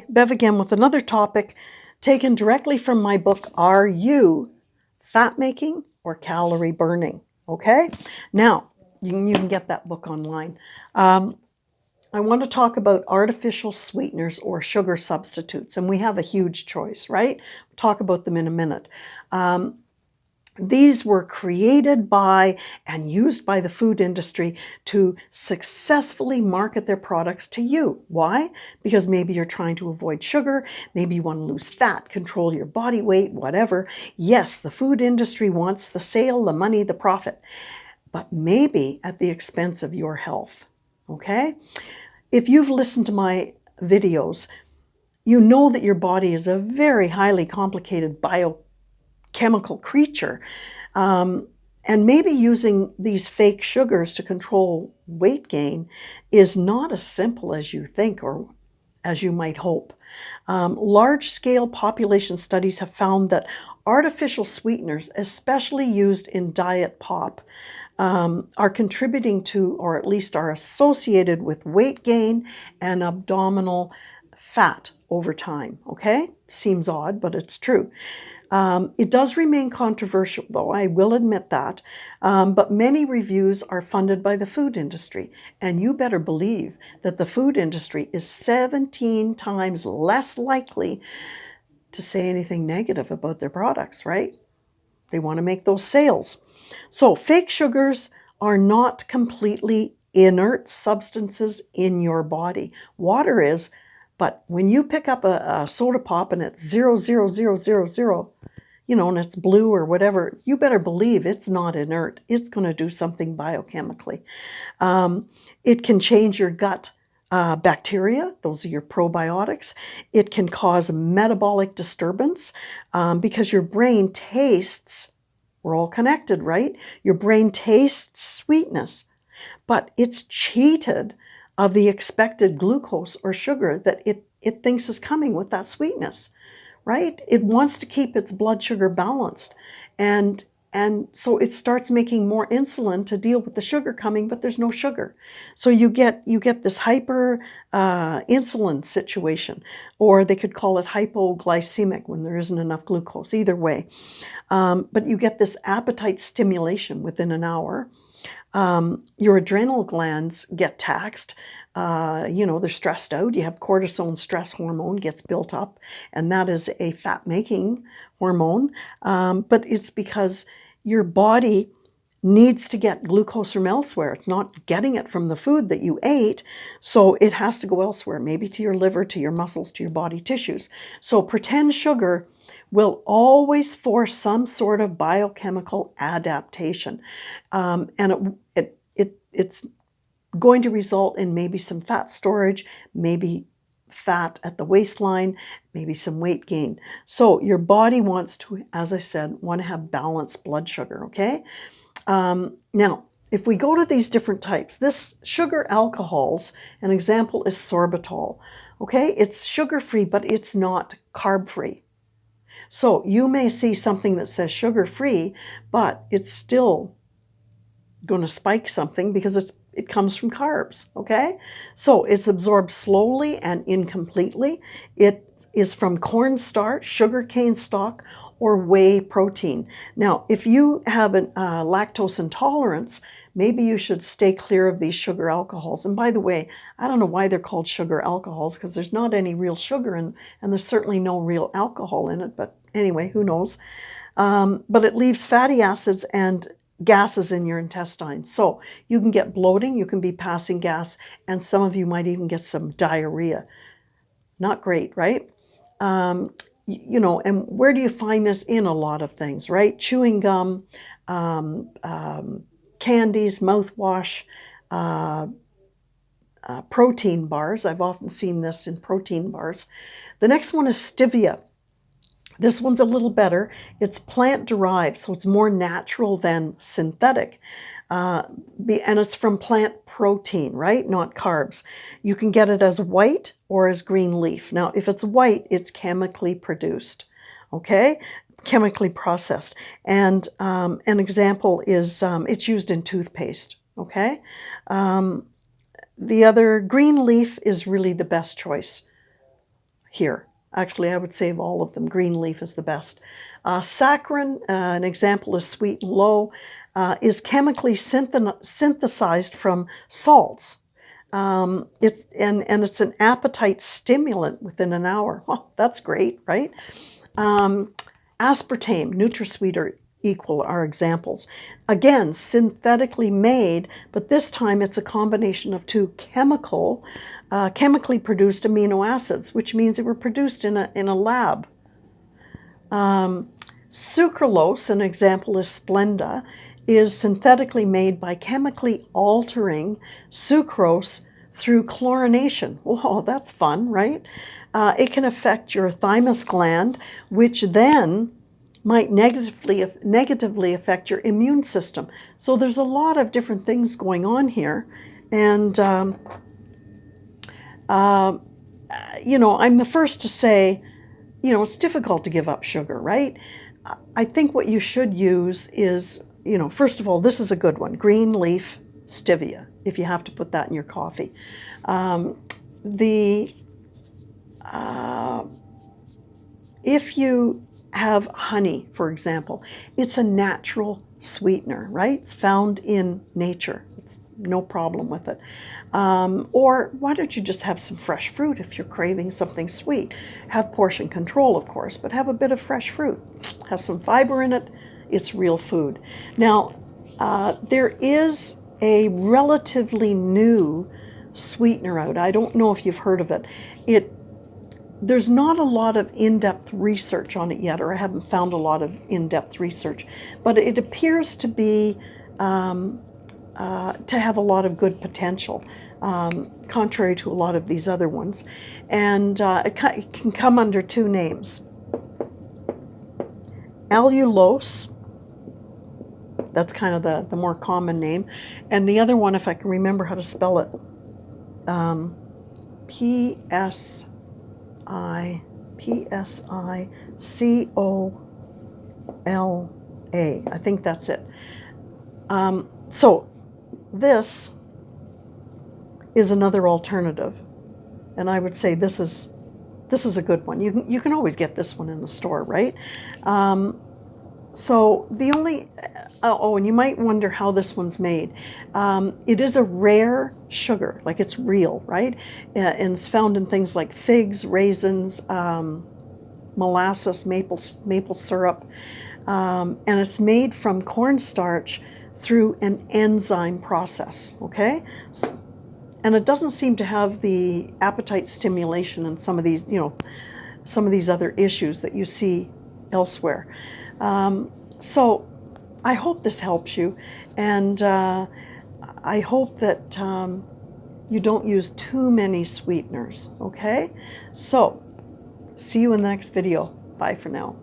Bev again with another topic taken directly from my book, Are You Fat Making or Calorie Burning? Okay, now you can get that book online. I want to talk about artificial sweeteners or sugar substitutes, and we have a huge choice, right? We'll talk about them in a minute. These were created by and used by the food industry to successfully market their products to you. Why? Because maybe you're trying to avoid sugar, maybe you want to lose fat, control your body weight, whatever. Yes, the food industry wants the sale, the money, the profit, but maybe at the expense of your health. Okay? If you've listened to my videos, you know that your body is a very highly complicated biochemical creature. And maybe using these fake sugars to control weight gain is not as simple as you think or as you might hope. Large-scale population studies have found that artificial sweeteners, especially used in diet pop, are contributing to, or at least are associated with, weight gain and abdominal fat over time. Okay? Seems odd, but it's true. It does remain controversial, though, I will admit that, but many reviews are funded by the food industry, and you better believe that the food industry is 17 times less likely to say anything negative about their products, right? They want to make those sales. So fake sugars are not completely inert substances in your body. Water is, but when you pick up a soda pop and it's 0.00000, and it's blue or whatever, you better believe it's not inert. It's going to do something biochemically. It can change your gut bacteria. Those are your probiotics. It can cause metabolic disturbance because your brain tastes, we're all connected, right? Your brain tastes sweetness, but it's cheated of the expected glucose or sugar that it thinks is coming with that sweetness, right? It wants to keep its blood sugar balanced. And so it starts making more insulin to deal with the sugar coming, but there's no sugar. So you get this hyper insulin situation, or they could call it hypoglycemic when there isn't enough glucose, either way. But you get this appetite stimulation within an hour. Your adrenal glands get taxed. They're stressed out. You have cortisone, stress hormone gets built up, and that is a fat-making hormone. But it's because your body needs to get glucose from elsewhere. It's not getting it from the food that you ate, so it has to go elsewhere, maybe to your liver, to your muscles, to your body tissues. So pretend sugar will always force some sort of biochemical adaptation. And it's going to result in maybe some fat storage, maybe fat at the waistline, maybe some weight gain. So your body wants to, as I said, want to have balanced blood sugar, okay? Now, if we go to these different types, this sugar alcohols, an example is sorbitol, okay? It's sugar-free, but it's not carb-free. So you may see something that says sugar-free, but it's still going to spike something because it comes from carbs, okay? So it's absorbed slowly and incompletely. It is from cornstarch, sugarcane stalk, or whey protein. Now, if you have a lactose intolerance, maybe you should stay clear of these sugar alcohols. And by the way, I don't know why they're called sugar alcohols, because there's not any real sugar and there's certainly no real alcohol in it. But anyway, who knows? But it leaves fatty acids and gases in your intestines. So you can get bloating, you can be passing gas, and some of you might even get some diarrhea. Not great, right? And where do you find this? In a lot of things, right? Chewing gum, candies, mouthwash, protein bars. I've often seen this in protein bars. The next one is stevia. This one's a little better. It's plant-derived, so it's more natural than synthetic. And it's from plant protein, right? Not carbs. You can get it as white or as green leaf. Now, if it's white, it's chemically produced, okay? Chemically processed. And an example is it's used in toothpaste, okay? The other green leaf is really the best choice. here. Actually, I would save all of them. Green leaf is the best. Saccharin, an example is sweet and low, is chemically synthesized from salts. It's an appetite stimulant within an hour. Well, that's great, right? Aspartame, NutraSweet, or Equal are examples. Again, synthetically made, but this time it's a combination of two chemically produced amino acids, which means they were produced in a lab. Sucralose, an example is Splenda, is synthetically made by chemically altering sucrose through chlorination. Whoa, that's fun, right? It can affect your thymus gland, which then might negatively affect your immune system. So there's a lot of different things going on here. And, you know, I'm the first to say, you know, it's difficult to give up sugar, right? I think what you should use is, you know, first of all, this is a good one, green leaf stevia, if you have to put that in your coffee. If you have honey, for example, it's a natural sweetener, right? It's found in nature. It's no problem with it. Or why don't you just have some fresh fruit if you're craving something sweet? Have portion control, of course, but have a bit of fresh fruit. Has some fiber in it. It's real food. Now, there is a relatively new sweetener out. I don't know if you've heard of it. There's not a lot of in-depth research on it yet, or I haven't found a lot of in-depth research, but it appears to be to have a lot of good potential, contrary to a lot of these other ones. And it can come under two names. Allulose, that's kind of the more common name, and the other one, if I can remember how to spell it, Psicola. I think that's it. So this is another alternative, and I would say this is a good one. You can always get this one in the store, right? So the only, and you might wonder how this one's made. It is a rare sugar, like it's real, right? And it's found in things like figs, raisins, molasses, maple syrup, and it's made from cornstarch through an enzyme process, okay? And it doesn't seem to have the appetite stimulation and some of these, you know, some of these other issues that you see elsewhere. So I hope this helps you, and I hope that you don't use too many sweeteners, okay? So see you in the next video. Bye for now.